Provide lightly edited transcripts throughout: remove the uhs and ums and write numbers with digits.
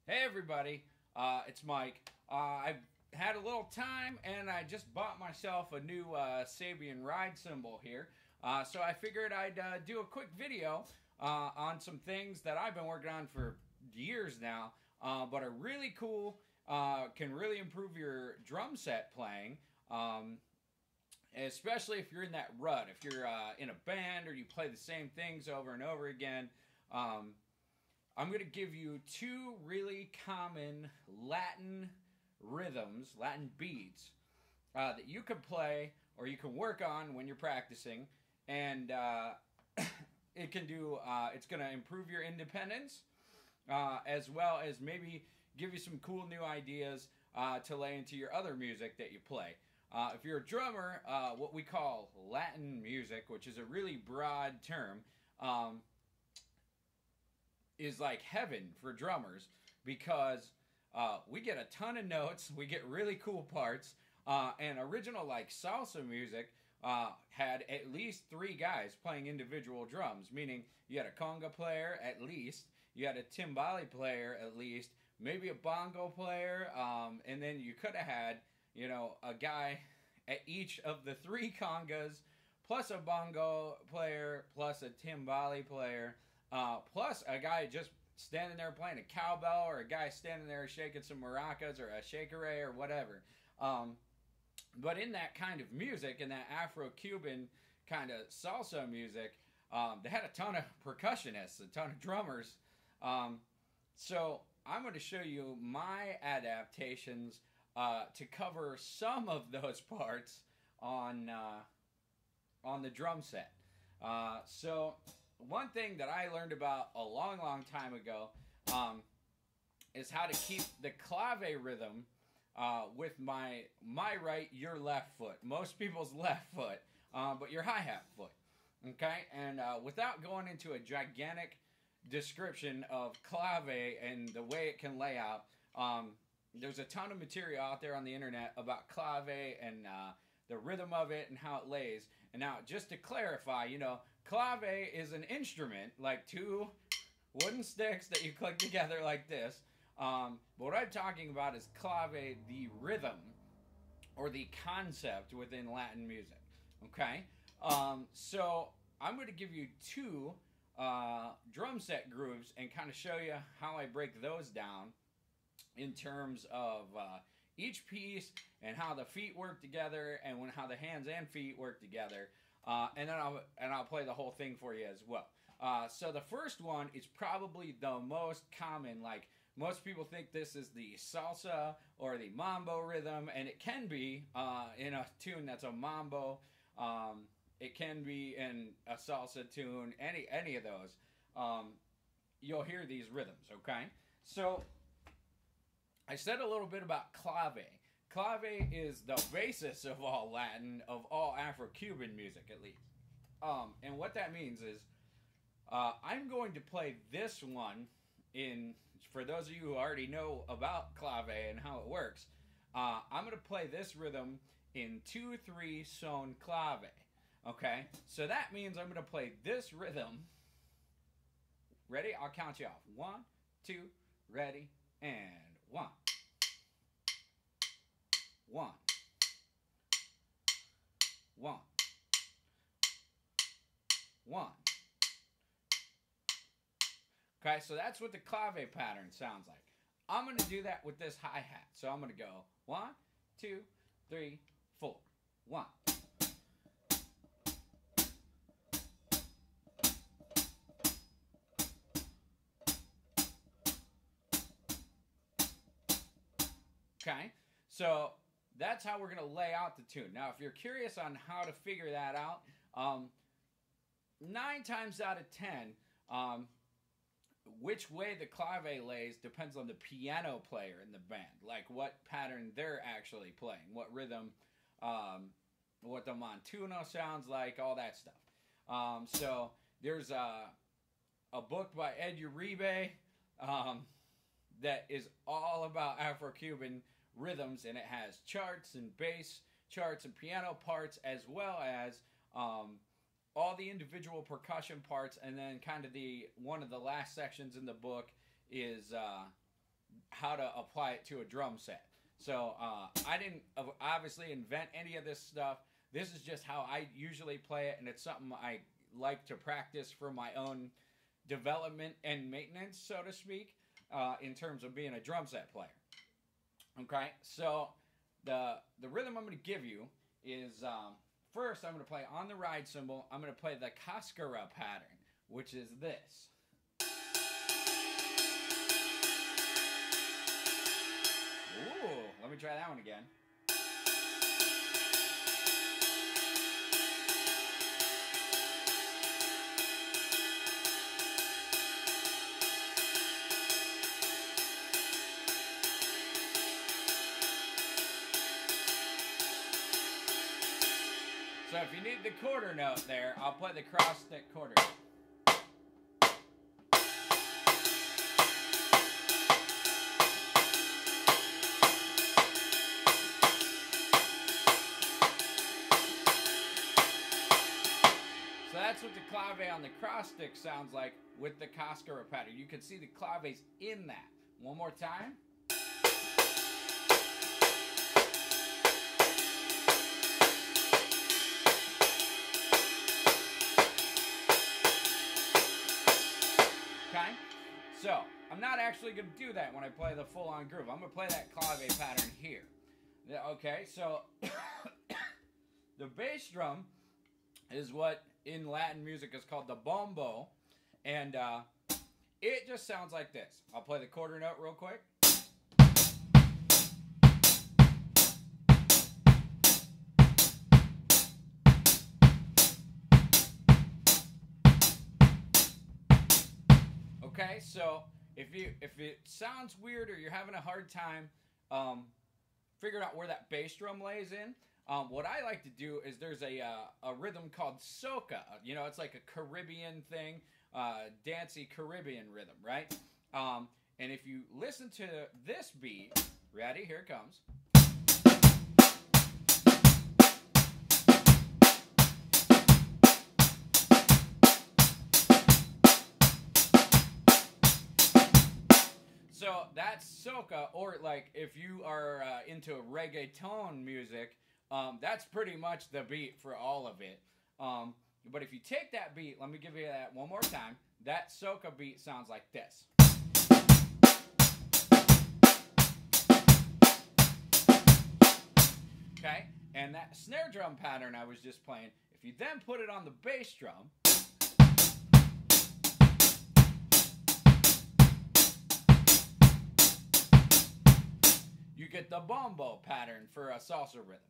Hey everybody, it's Mike. I've had a little time and I just bought myself a new Sabian ride cymbal here. So I figured I'd do a quick video on some things that I've been working on for years now, but are really cool, can really improve your drum set playing. Especially if you're in that rut, if you're in a band or you play the same things over and over again. I'm going to give you two really common Latin rhythms, Latin beats, that you can play or you can work on when you're practicing. And it can do, it's going to improve your independence, as well as maybe give you some cool new ideas to lay into your other music that you play. If you're a drummer, what we call Latin music, which is a really broad term, is like heaven for drummers because we get a ton of notes, we get really cool parts, and original like salsa music had at least three guys playing individual drums, meaning you had a conga player at least, you had a timbale player at least, maybe a bongo player, and then you could have had, you know, a guy at each of the three congas, plus a bongo player, plus a timbale player, plus a guy just standing there playing a cowbell, or a guy standing there shaking some maracas or a shakeré or whatever. But in that kind of music, in that Afro-Cuban kind of salsa music, they had a ton of percussionists, a ton of drummers. So I'm going to show you my adaptations to cover some of those parts on the drum set. So one thing that I learned about a long, long time ago is how to keep the clave rhythm with my right, your left foot. Most people's left foot, but your hi-hat foot. Okay? And without going into a gigantic description of clave and the way it can lay out, there's a ton of material out there on the internet about clave and the rhythm of it and how it lays. And now, just to clarify, you know, clave is an instrument, like two wooden sticks that you click together like this. But what I'm talking about is clave, the rhythm, or the concept within Latin music. Okay? So I'm going to give you two drum set grooves and kind of show you how I break those down in terms of each piece and how the feet work together and how the hands and feet work together. And then I'll play the whole thing for you as well. So the first one is probably the most common. Like, most people think this is the salsa or the mambo rhythm, and it can be in a tune that's a mambo. It can be in a salsa tune, any of those. You'll hear these rhythms, okay? So I said a little bit about clave. Clave is the basis of all Latin, of all Afro-Cuban music, at least. And what that means is, I'm going to play this one in, for those of you who already know about clave and how it works, I'm going to play this rhythm in 2-3 son clave. Okay? So that means I'm going to play this rhythm. Ready? I'll count you off. 1, 2, ready, and 1. 1. 1. 1. Okay, so that's what the clave pattern sounds like. I'm going to do that with this hi-hat. So I'm going to go 1, 2, 3, 4. 1. Okay, so that's how we're going to lay out the tune. Now, if you're curious on how to figure that out, 9 times out of 10, which way the clave lays depends on the piano player in the band. Like what pattern they're actually playing, what rhythm, what the montuno sounds like, all that stuff. So there's a book by Ed Uribe that is all about Afro-Cuban rhythms, and it has charts and bass charts and piano parts, as well as all the individual percussion parts, and then kind of one of the last sections in the book is how to apply it to a drum set. So I didn't obviously invent any of this stuff. This is just how I usually play it, and it's something I like to practice for my own development and maintenance, so to speak, in terms of being a drum set player. Okay, so the rhythm I'm going to give you is first I'm going to play on the ride cymbal. I'm going to play the Cascara pattern, which is this. Ooh, let me try that one again. So if you need the quarter note there, I'll play the cross stick quarter note. So that's what the clave on the cross stick sounds like with the Cascara pattern. You can see the claves in that. One more time. Okay, so I'm not actually going to do that when I play the full-on groove. I'm going to play that clave pattern here. Okay, so the bass drum is what in Latin music is called the bombo, and it just sounds like this. I'll play the quarter note real quick. Okay, so if it sounds weird or you're having a hard time figuring out where that bass drum lays in, what I like to do is there's a rhythm called soca. You know, it's like a Caribbean thing, dancey Caribbean rhythm, right? And if you listen to this beat, ready? Here it comes. So that's soca, or like if you are into reggaeton music, that's pretty much the beat for all of it. But if you take that beat, let me give you that one more time. That soca beat sounds like this. Okay, and that snare drum pattern I was just playing, if you then put it on the bass drum, you get the bombo pattern for a salsa rhythm.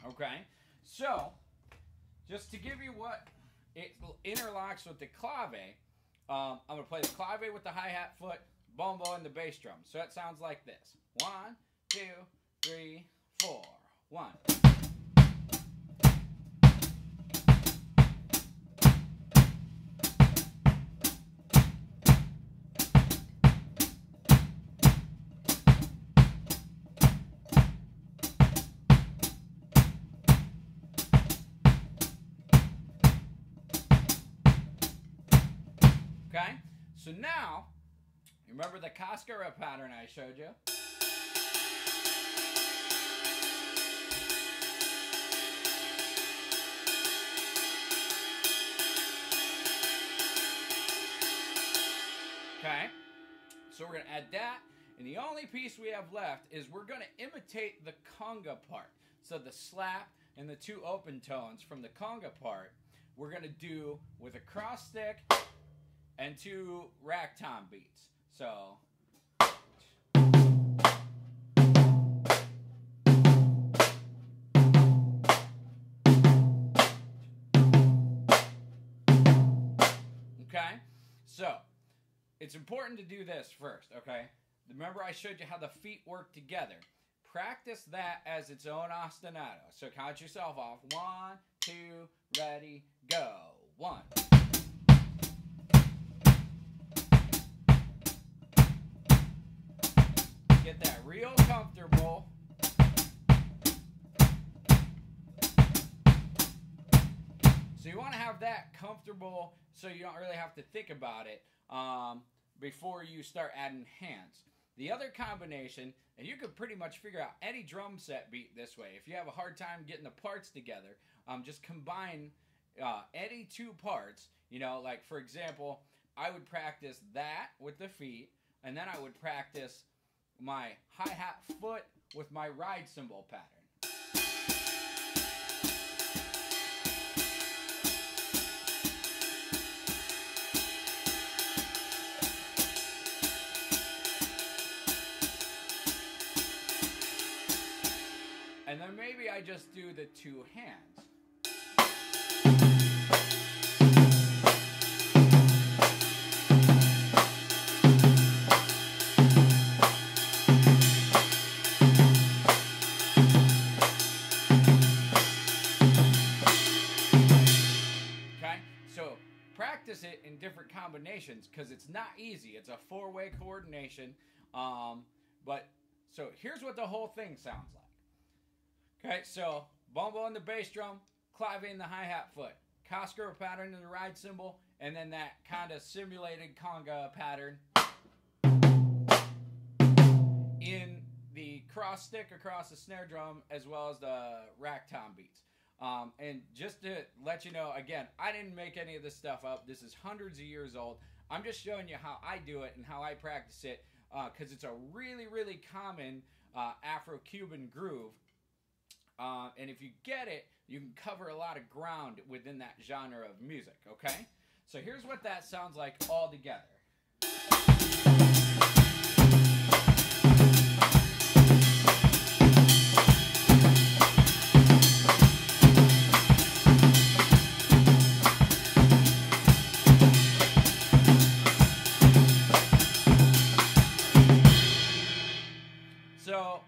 Okay, so just to give you what it interlocks with the clave, I'm going to play the clave with the hi-hat foot, bombo, and the bass drum. So it sounds like this. 1, 2, 3, 4. 1. Okay, so now, remember the Cascara pattern I showed you? Okay, so we're going to add that, and the only piece we have left is we're going to imitate the conga part. So the slap and the 2 open tones from the conga part, we're going to do with a cross stick and 2 rack tom beats. So okay, so it's important to do this first, okay? Remember I showed you how the feet work together. Practice that as its own ostinato. So count yourself off. 1, 2, ready, go. 1. Get that real comfortable. So you want to have that comfortable so you don't really have to think about it before you start adding hands. The other combination, and you could pretty much figure out any drum set beat this way. If you have a hard time getting the parts together, just combine any two parts. You know, like for example, I would practice that with the feet, and then I would practice my hi-hat foot with my ride cymbal pattern. And then maybe I just do the two hands. Okay, so practice it in different combinations because it's not easy. It's a four-way coordination. So here's what the whole thing sounds like. Okay, so bombo on the bass drum, clave in the hi-hat foot, Cosgrove pattern in the ride cymbal, and then that kind of simulated conga pattern in the cross stick across the snare drum, as well as the rack tom beats. And just to let you know, again, I didn't make any of this stuff up. This is hundreds of years old. I'm just showing you how I do it and how I practice it, because it's a really, really common Afro-Cuban groove. And if you get it, you can cover a lot of ground within that genre of music, okay? So here's what that sounds like all together. So,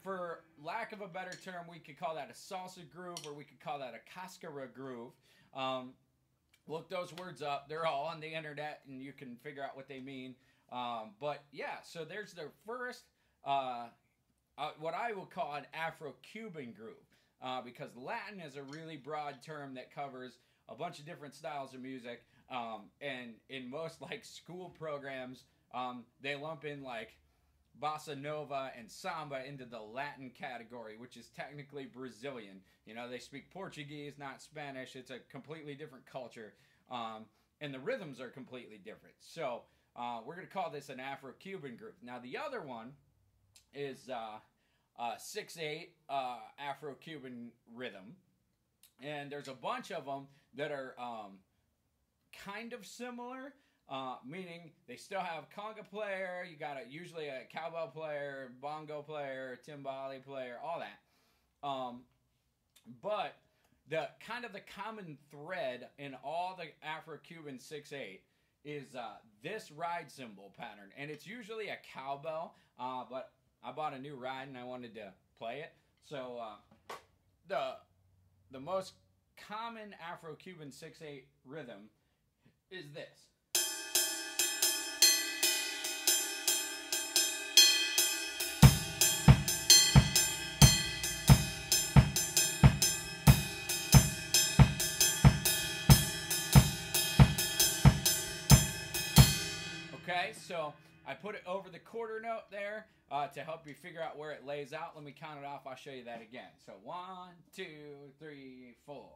for lack of a better term, we could call that a salsa groove, or we could call that a cascara groove. Look those words up. They're all on the internet, and you can figure out what they mean. But yeah, so there's the first, what I will call an Afro-Cuban groove, because Latin is a really broad term that covers a bunch of different styles of music. And in most like school programs, they lump in like bossa nova and samba into the Latin category, which is technically Brazilian. You know, they speak Portuguese, not Spanish. It's a completely different culture, and the rhythms are completely different. So we're going to call this an Afro-Cuban groove. Now the other one is 6/8 Afro-Cuban rhythm, and there's a bunch of them that are kind of similar. Meaning they still have conga player, you got usually a cowbell player, bongo player, timbale player, all that. But the kind of the common thread in all the Afro-Cuban 6/8 is this ride cymbal pattern, and it's usually a cowbell. But I bought a new ride and I wanted to play it, so the most common Afro-Cuban 6/8 rhythm is this. Okay, so I put it over the quarter note there to help you figure out where it lays out. Let me count it off. I'll show you that again. So 1, 2, 3, 4.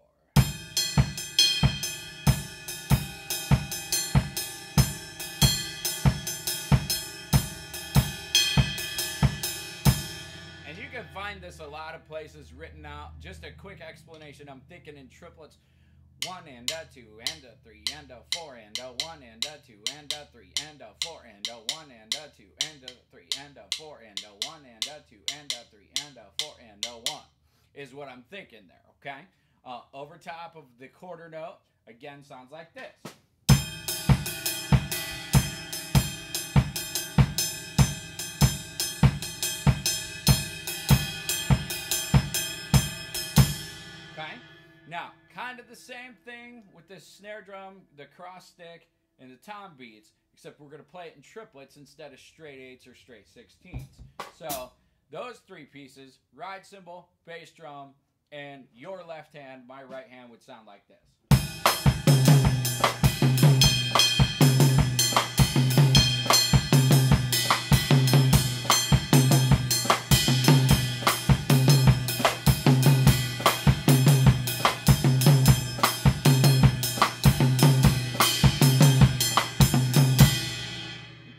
And you can find this a lot of places written out. Just a quick explanation. I'm thinking in triplets. 1 and a 2 and a 3 and a 4 and a 1 and a 2 and a 3 and a 4 and a 1 and a 2 and a 3 and a 4 and a 1 and a 2 and a 3 and a 4 and a 1 is what I'm thinking there, okay? Over top of the quarter note, again, sounds like this. Okay? Now, kind of the same thing with this snare drum, the cross stick, and the tom beats, except we're going to play it in triplets instead of straight 8s or straight 16s. So, those three pieces, ride cymbal, bass drum, and your left hand, my right hand, would sound like this.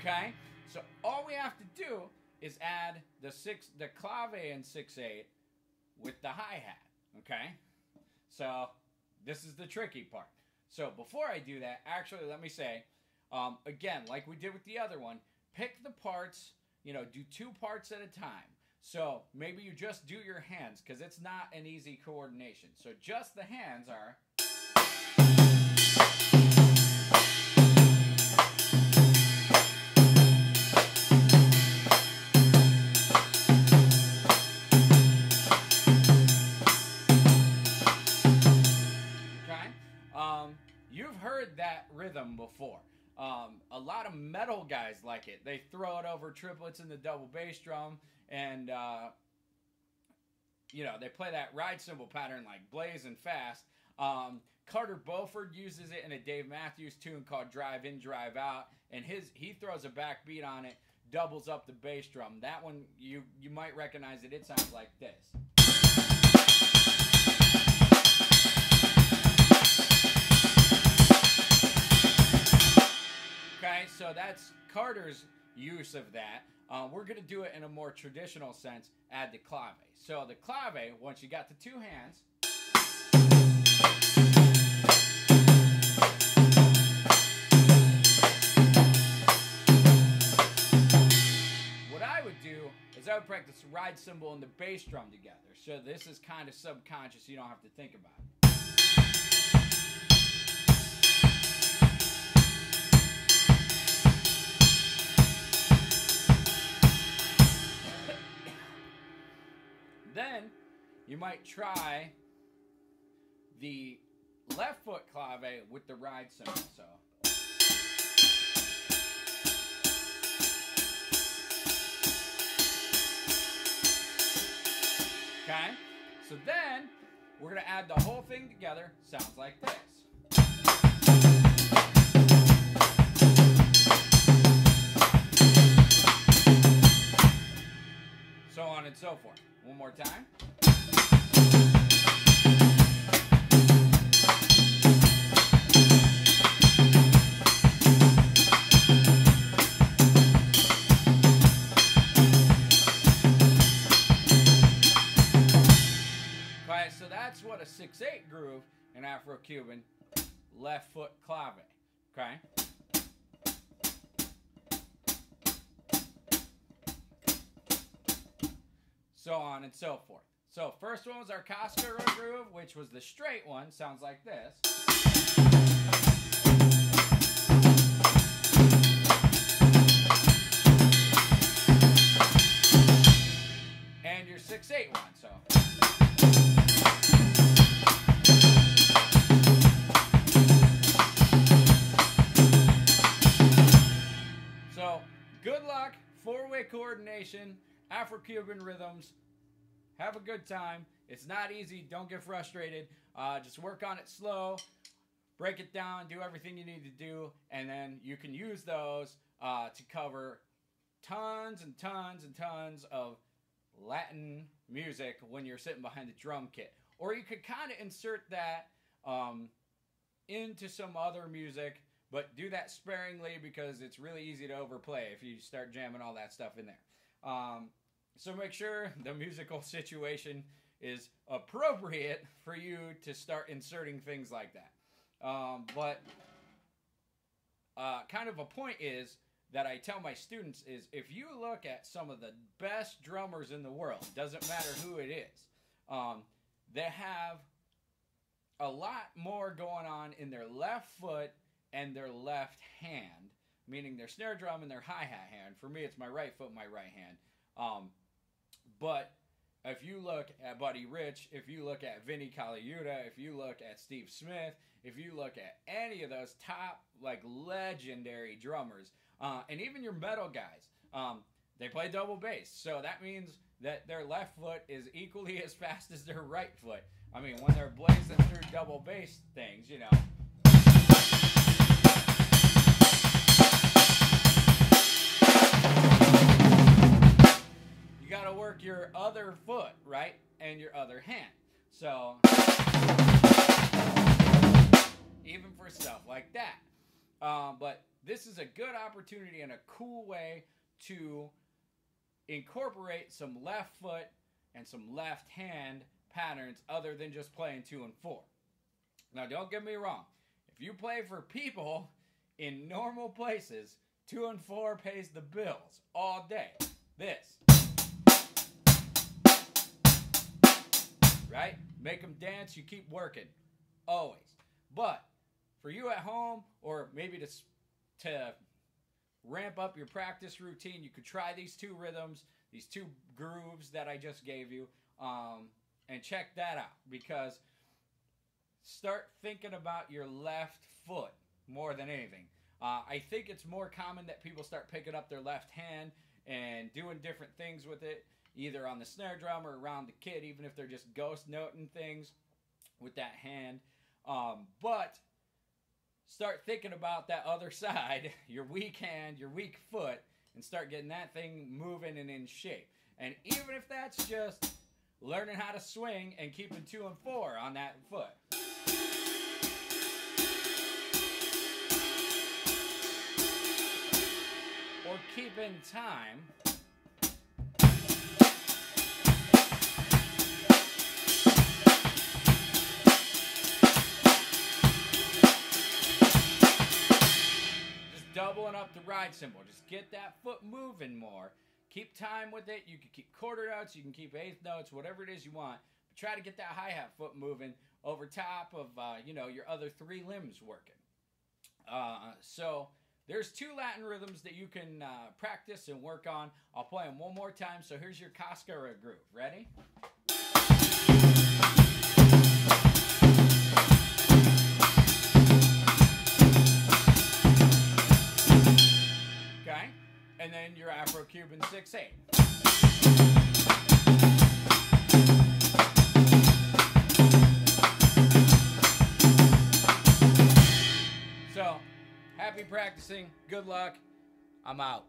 Okay? So all we have to do is add the clave in 6/8 with the hi-hat. Okay? So this is the tricky part. So before I do that, actually let me say, again, like we did with the other one, pick the parts, do 2 parts at a time. So maybe you just do your hands, because it's not an easy coordination. So just the hands are... You've heard that rhythm before. A lot of metal guys like it. They throw it over triplets in the double bass drum, and they play that ride cymbal pattern like blazing fast. Carter Beauford uses it in a Dave Matthews tune called Drive In, Drive Out, and he throws a backbeat on it, doubles up the bass drum. That one, you might recognize it. It sounds like this. Okay, so that's Carter's use of that. We're going to do it in a more traditional sense, add the clave. So the clave, once you got the 2 hands, what I would do is I would practice the ride cymbal and the bass drum together. So this is kind of subconscious, you don't have to think about it. Then you might try the left foot clave with the ride cymbal. So okay, so then we're gonna add the whole thing together. Sounds like this. So on and so forth. One more time. Okay, so that's what a 6/8 groove in Afro-Cuban left foot clave. Okay. So on and so forth. So first one was our Costco groove, which was the straight one. Sounds like this. And your 6/8 one. So good luck, 4-way coordination, Afro-Cuban rhythms. Have a good time. It's not easy. Don't get frustrated. Just work on it slow. Break it down. Do everything you need to do. And then you can use those to cover tons and tons and tons of Latin music when you're sitting behind the drum kit. Or you could kind of insert that into some other music, but do that sparingly because it's really easy to overplay if you start jamming all that stuff in there. So make sure the musical situation is appropriate for you to start inserting things like that. But kind of a point is that I tell my students is if you look at some of the best drummers in the world, doesn't matter who it is, they have a lot more going on in their left foot and their left hand, meaning their snare drum and their hi-hat hand. For me, it's my right foot and my right hand. But if you look at Buddy Rich, if you look at Vinny Colaiuta, if you look at Steve Smith, if you look at any of those top, like, legendary drummers, and even your metal guys, they play double bass. So that means that their left foot is equally as fast as their right foot. I mean, when they're blazing through double bass things, you know. You got to work your other foot, right? And your other hand. So, even for stuff like that. But this is a good opportunity and a cool way to incorporate some left foot and some left hand patterns other than just playing 2 and 4. Now, don't get me wrong. If you play for people in normal places, 2 and 4 pays the bills all day. This. Right? Make them dance, you keep working. Always. But for you at home, or maybe to ramp up your practice routine, you could try these 2 rhythms, these 2 grooves that I just gave you, and check that out. Because start thinking about your left foot more than anything. I think it's more common that people start picking up their left hand and doing different things with it, either on the snare drum or around the kit, even if they're just ghost noting things with that hand. But start thinking about that other side, your weak hand, your weak foot, and start getting that thing moving and in shape. And even if that's just learning how to swing and keeping 2 and 4 on that foot. Or keeping time. Just doubling up the ride cymbal. Just get that foot moving more. Keep time with it. You can keep quarter notes, you can keep eighth notes, whatever it is you want. But try to get that hi-hat foot moving over top of your other 3 limbs working. So there's 2 Latin rhythms that you can practice and work on. I'll play them one more time. So here's your Cascara groove. Ready? Okay. And then your Afro-Cuban 6/8. So, happy practicing. Good luck. I'm out.